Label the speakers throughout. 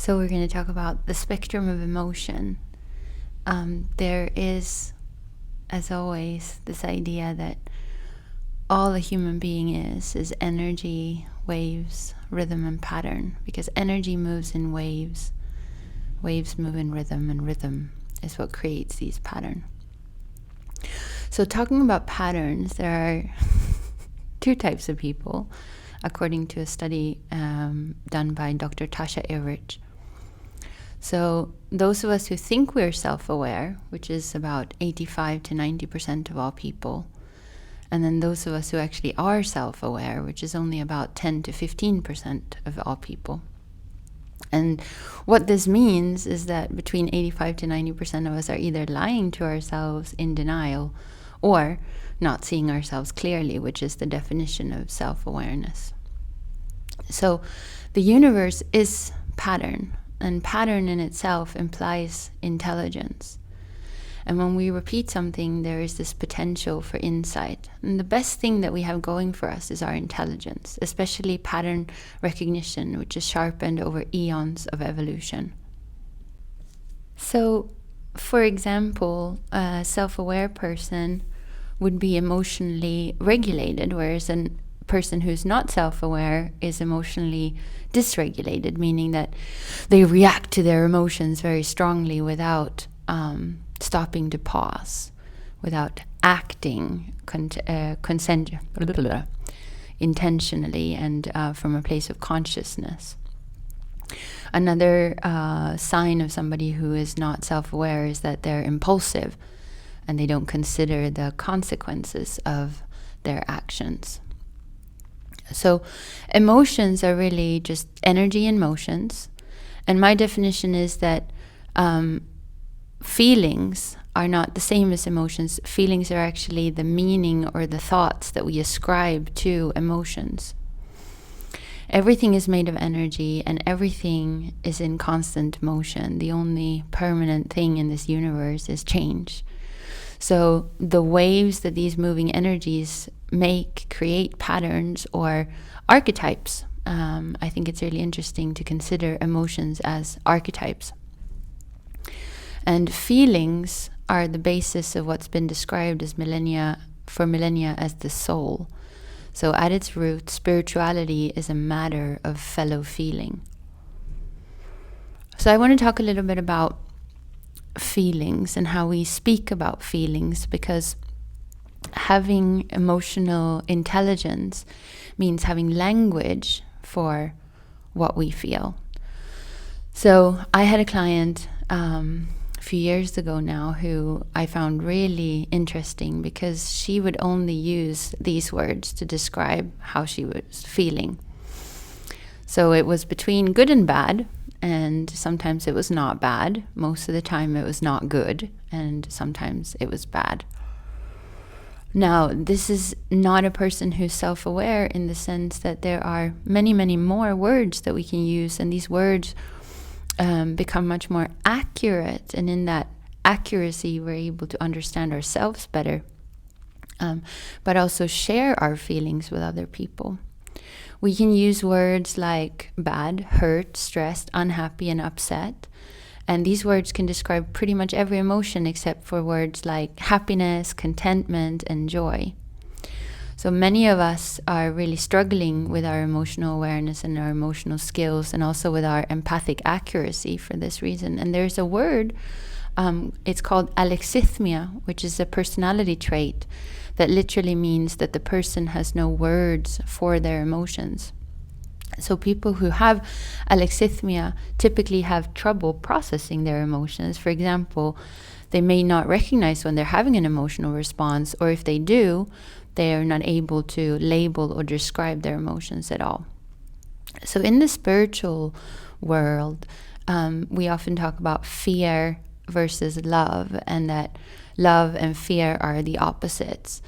Speaker 1: So we're going to talk about the spectrum of emotion. There is, as always, this idea that all a human being is energy, waves, rhythm, and pattern. Because energy moves in waves, waves move in rhythm, and rhythm is what creates these patterns. So talking about patterns, there are two types of people, according to a study done by Dr. Tasha Eurich. So those of us who think we're self-aware, which is about 85 to 90% of all people, and then those of us who actually are self-aware, which is only about 10 to 15% of all people. And what this means is that between 85 to 90% of us are either lying to ourselves in denial or not seeing ourselves clearly, which is the definition of self-awareness. So the universe is pattern, and pattern in itself implies intelligence. And when we repeat something, there is this potential for insight. And the best thing that we have going for us is our intelligence, especially pattern recognition, which is sharpened over eons of evolution. So, for example, a self-aware person would be emotionally regulated, whereas a person who's not self-aware is emotionally dysregulated, meaning that they react to their emotions very strongly without stopping to pause, without acting intentionally and from a place of consciousness. Another sign of somebody who is not self-aware is that they're impulsive and they don't consider the consequences of their actions. So emotions are really just energy and motions. And my definition is that feelings are not the same as emotions. Feelings are actually the meaning or the thoughts that we ascribe to emotions. Everything is made of energy and everything is in constant motion. The only permanent thing in this universe is change. So the waves that these moving energies create patterns or archetypes. I think it's really interesting to consider emotions as archetypes. And feelings are the basis of what's been described as for millennia as the soul. So at its root, spirituality is a matter of fellow feeling. So I want to talk a little bit about feelings and how we speak about feelings, because having emotional intelligence means having language for what we feel. So I had a client a few years ago now who I found really interesting, because she would only use these words to describe how she was feeling. So it was between good and bad, and sometimes it was not bad. Most of the time it was not good, and sometimes it was bad. Now, this is not a person who's self-aware in the sense that there are many, many more words that we can use, and these words become much more accurate, and in that accuracy we're able to understand ourselves better, but also share our feelings with other people. We can use words like bad, hurt, stressed, unhappy, and upset, and these words can describe pretty much every emotion except for words like happiness, contentment, and joy. So many of us are really struggling with our emotional awareness and our emotional skills, and also with our empathic accuracy for this reason. And there's a word, it's called alexithymia, which is a personality trait that literally means that the person has no words for their emotions. So people who have alexithymia typically have trouble processing their emotions. For example, they may not recognize when they're having an emotional response, or if they do, they are not able to label or describe their emotions at all. So in the spiritual world, we often talk about fear versus love, and that love and fear are the opposites,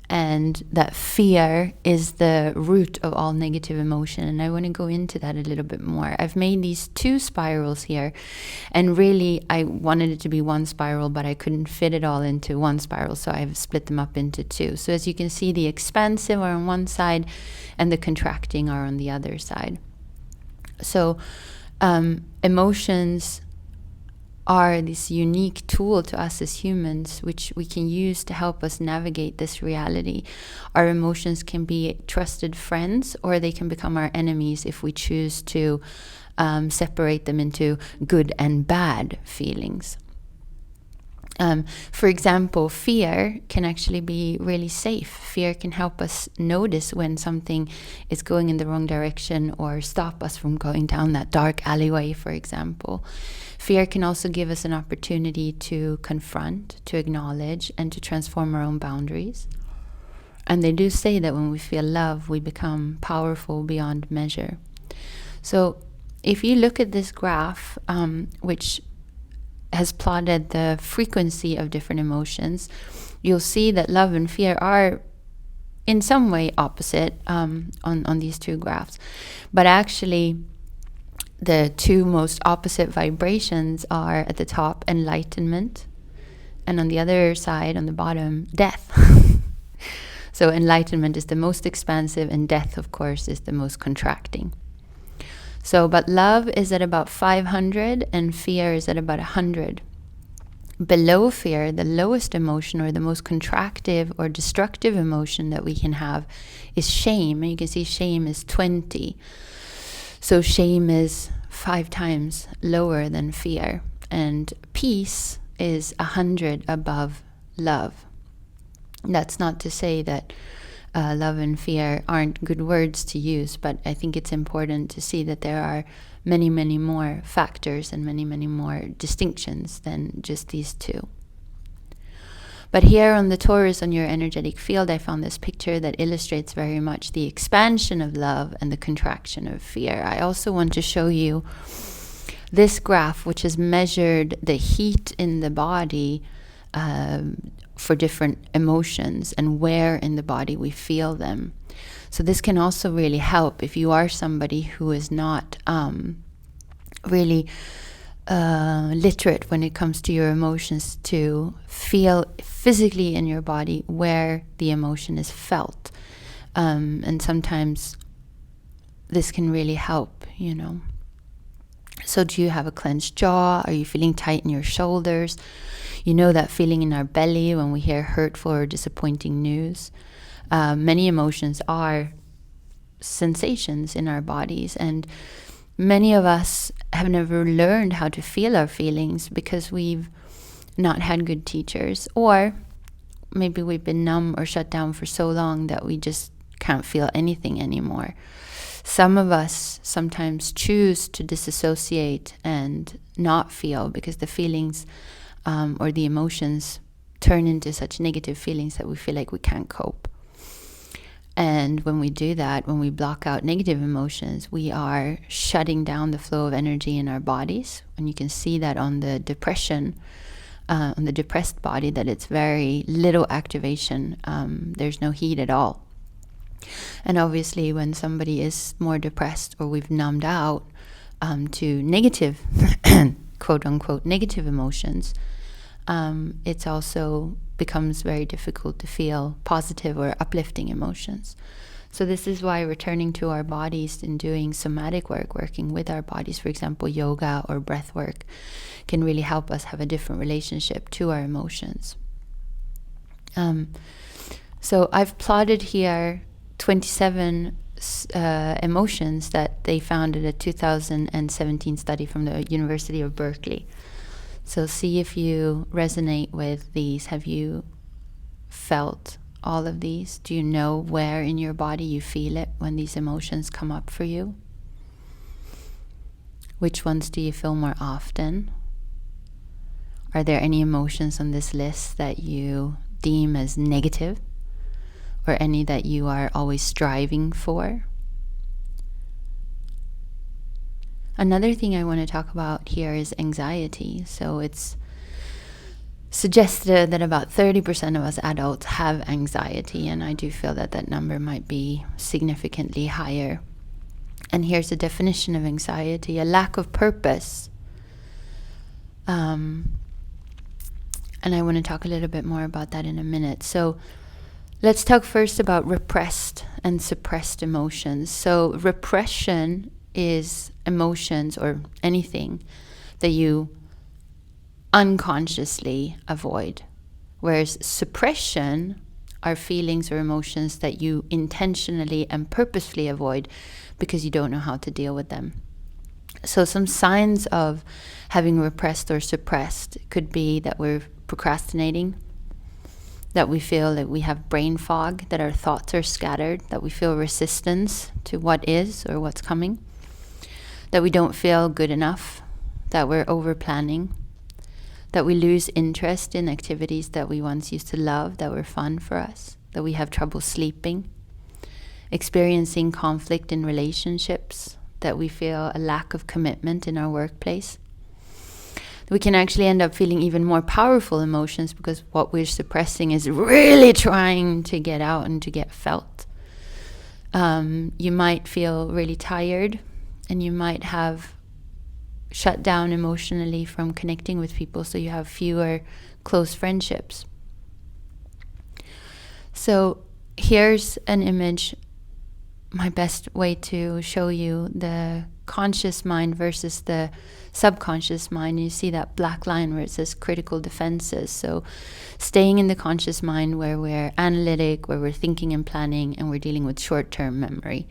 Speaker 1: and that fear is the root of all negative emotion. And I want to go into that a little bit more. I've made these two spirals here, and really I wanted it to be one spiral, but I couldn't fit it all into one spiral, so I've split them up into two. So as you can see, the expansive are on one side and the contracting are on the other side. So Emotions are this unique tool to us as humans, which we can use to help us navigate this reality. Our emotions can be trusted friends, or they can become our enemies if we choose to separate them into good and bad feelings. For example, fear can actually be really safe. Fear can help us notice when something is going in the wrong direction, or stop us from going down that dark alleyway, for example. Fear can also give us an opportunity to confront, to acknowledge, and to transform our own boundaries. And they do say that when we feel love, we become powerful beyond measure. So if you look at this graph, which has plotted the frequency of different emotions, you'll see that love and fear are in some way opposite on these two graphs. But actually, the two most opposite vibrations are at the top, enlightenment, and on the other side, on the bottom, death. So enlightenment is the most expansive, and death, of course, is the most contracting. So, but love is at about 500 and fear is at about 100. Below fear, the lowest emotion, or the most contractive or destructive emotion that we can have, is shame. And you can see shame is 20. So shame is 5 times lower than fear. And peace is 100 above love. That's not to say that love and fear aren't good words to use, but I think it's important to see that there are many, many more factors and many, many more distinctions than just these two. But here on the torus, on your energetic field, I found this picture that illustrates very much the expansion of love and the contraction of fear. I also want to show you this graph, which has measured the heat in the body for different emotions and where in the body we feel them. So this can also really help if you are somebody who is not really literate when it comes to your emotions, to feel physically in your body where the emotion is felt. And sometimes this can really help, you know. So do you have a clenched jaw? Are you feeling tight in your shoulders? You know that feeling in our belly when we hear hurtful or disappointing news. Many emotions are sensations in our bodies, and many of us have never learned how to feel our feelings because we've not had good teachers, or maybe we've been numb or shut down for so long that we just can't feel anything anymore. Some of us sometimes choose to disassociate and not feel because the feelings or the emotions turn into such negative feelings that we feel like we can't cope. And when we do that, when we block out negative emotions, we are shutting down the flow of energy in our bodies. And you can see that on the depression, on the depressed body, that it's very little activation. There's no heat at all. And obviously when somebody is more depressed, or we've numbed out to negative, quote unquote, negative emotions, it's also becomes very difficult to feel positive or uplifting emotions. So this is why returning to our bodies and doing somatic work, working with our bodies, for example, yoga or breath work, can really help us have a different relationship to our emotions. So I've plotted here 27 emotions that they found in a 2017 study from the University of Berkeley. So see if you resonate with these. Have you felt all of these? Do you know where in your body you feel it when these emotions come up for you? Which ones do you feel more often? Are there any emotions on this list that you deem as negative, or any that you are always striving for? Another thing I want to talk about here is anxiety. So it's suggested that about 30% of us adults have anxiety, and I do feel that that number might be significantly higher. And here's a definition of anxiety: a lack of purpose. And I want to talk a little bit more about that in a minute. So let's talk first about repressed and suppressed emotions. So repression is emotions or anything that you unconsciously avoid, whereas suppression are feelings or emotions that you intentionally and purposefully avoid because you don't know how to deal with them. So some signs of having repressed or suppressed could be that we're procrastinating, that we feel that we have brain fog, that our thoughts are scattered, that we feel resistance to what is or what's coming, that we don't feel good enough, that we're over planning, that we lose interest in activities that we once used to love, that were fun for us, that we have trouble sleeping, experiencing conflict in relationships, that we feel a lack of commitment in our workplace. We can actually end up feeling even more powerful emotions because what we're suppressing is really trying to get out and to get felt. You might feel really tired, and you might have shut down emotionally from connecting with people, so you have fewer close friendships. So here's an image, my best way to show you the conscious mind versus the subconscious mind. You see that black line where it says critical defenses. So staying in the conscious mind where we're analytic, where we're thinking and planning, and we're dealing with short-term memory,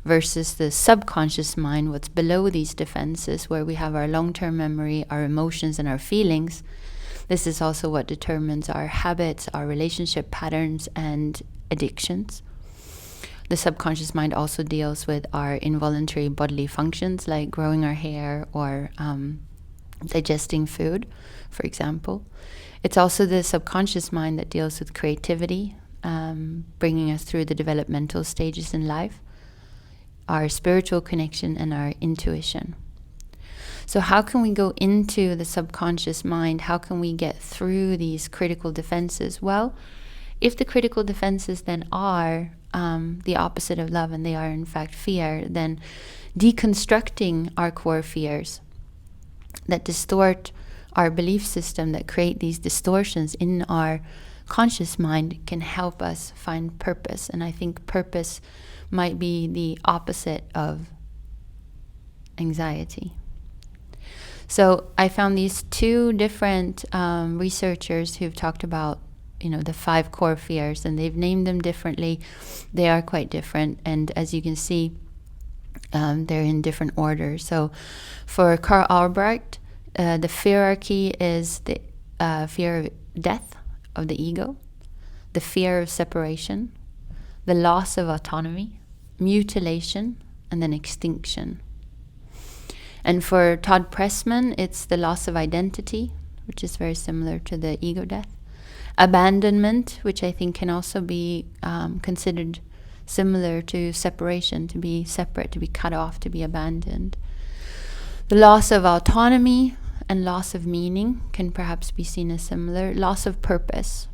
Speaker 1: versus the subconscious mind, what's below these defenses, where we have our long-term memory, our emotions, and our feelings. This is also what determines our habits, our relationship patterns, and addictions. The subconscious mind also deals with our involuntary bodily functions, like growing our hair or digesting food, for example. It's also the subconscious mind that deals with creativity, bringing us through the developmental stages in life, our spiritual connection, and our intuition. So how can we go into the subconscious mind? How can we get through these critical defenses? Well, if the critical defenses then are the opposite of love, and they are in fact fear, then deconstructing our core fears that distort our belief system, that create these distortions in our conscious mind, can help us find purpose. And I think purpose might be the opposite of anxiety. So I found these two different researchers who've talked about the 5 core fears, and they've named them differently. They are quite different, and as you can see, they're in different order. So for Karl Albrecht, the feararchy is the fear of death of the ego, the fear of separation, the loss of autonomy, mutilation, and then extinction. And for Todd Pressman, it's the loss of identity, which is very similar to the ego death. Abandonment, which I think can also be considered similar to separation, to be separate, to be cut off, to be abandoned. The loss of autonomy and loss of meaning can perhaps be seen as similar. Loss of purpose.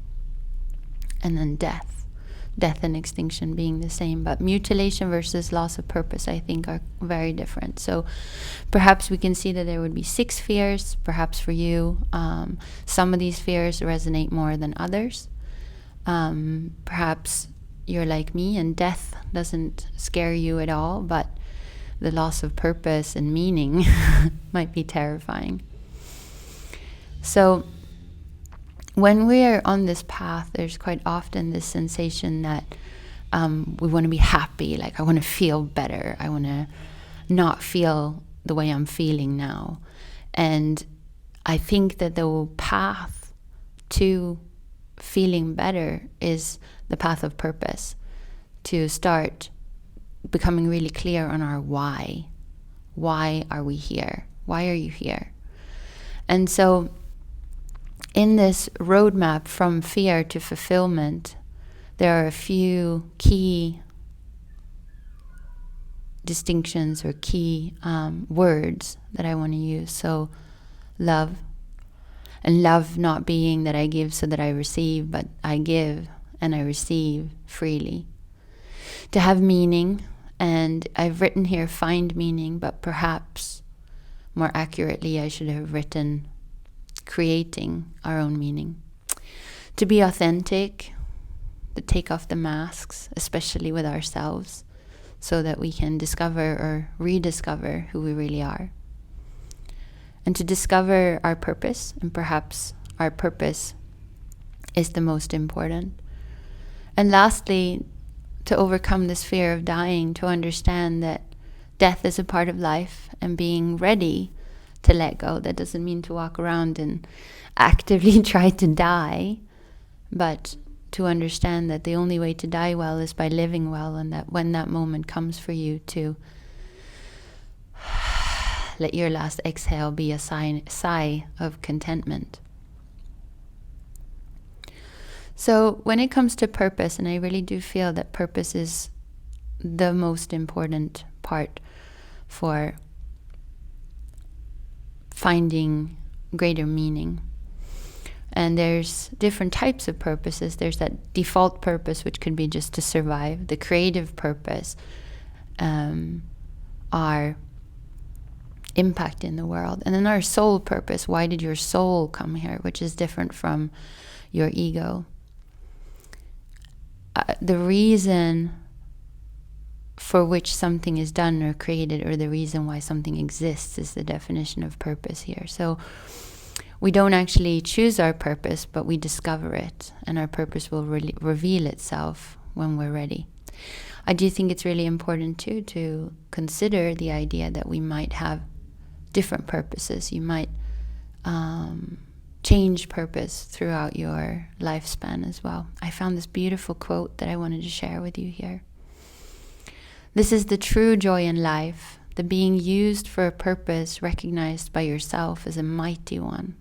Speaker 1: And then death. Death and extinction being the same, but mutilation versus loss of purpose, I think, are very different. So perhaps we can see that there would be 6 fears. Perhaps for you, some of these fears resonate more than others. Perhaps you're like me and death doesn't scare you at all, but the loss of purpose and meaning might be terrifying. So when we are on this path, there's quite often this sensation that we want to be happy, like I want to feel better. I want to not feel the way I'm feeling now. And I think that the path to feeling better is the path of purpose, to start becoming really clear on our why. Why are we here? Why are you here? And so in this roadmap from fear to fulfillment, there are a few key distinctions or key words that I want to use. So love, and love not being that I give so that I receive, but I give and I receive freely. To have meaning, and I've written here find meaning, but perhaps more accurately I should have written creating our own meaning. To be authentic, to take off the masks, especially with ourselves. so that we can discover or rediscover who we really are. And to discover our purpose, and perhaps our purpose is the most important. And lastly, to overcome this fear of dying, to understand that death is a part of life, and being ready to let go. That doesn't mean to walk around and actively try to die, but to understand that the only way to die well is by living well, and that when that moment comes for you, to let your last exhale be a sigh of contentment. So when it comes to purpose, and I really do feel that purpose is the most important part for finding greater meaning. And there's different types of purposes. There's that default purpose, which could be just to survive. The creative purpose, our impact in the world. And then our soul purpose, why did your soul come here, which is different from your ego. The reason for which something is done or created, or the reason why something exists, is the definition of purpose here. So we don't actually choose our purpose, but we discover it, and our purpose will reveal itself when we're ready. I do think it's really important too to consider the idea that we might have different purposes. You might change purpose throughout your lifespan as well. I found this beautiful quote that I wanted to share with you here. This is the true joy in life, the being used for a purpose recognized by yourself as a mighty one.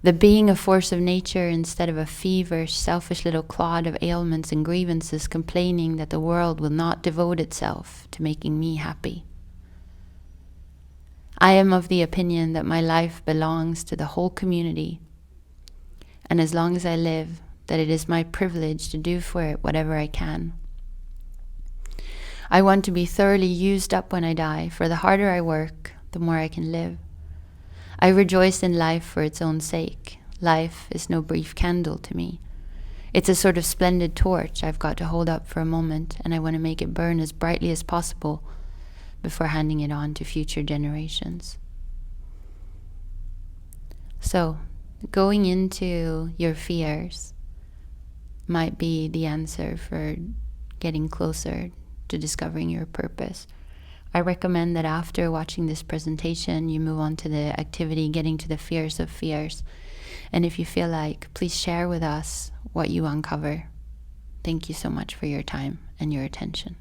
Speaker 1: The being a force of nature instead of a feverish, selfish little clod of ailments and grievances complaining that the world will not devote itself to making me happy. I am of the opinion that my life belongs to the whole community, and as long as I live, that it is my privilege to do for it whatever I can. I want to be thoroughly used up when I die, for the harder I work, the more I can live. I rejoice in life for its own sake. Life is no brief candle to me. It's a sort of splendid torch I've got to hold up for a moment, and I want to make it burn as brightly as possible before handing it on to future generations. So, going into your fears might be the answer for getting closer to discovering your purpose. I recommend that after watching this presentation, you move on to the activity, getting to the fears of fears. And if you feel like, please share with us what you uncover. Thank you so much for your time and your attention.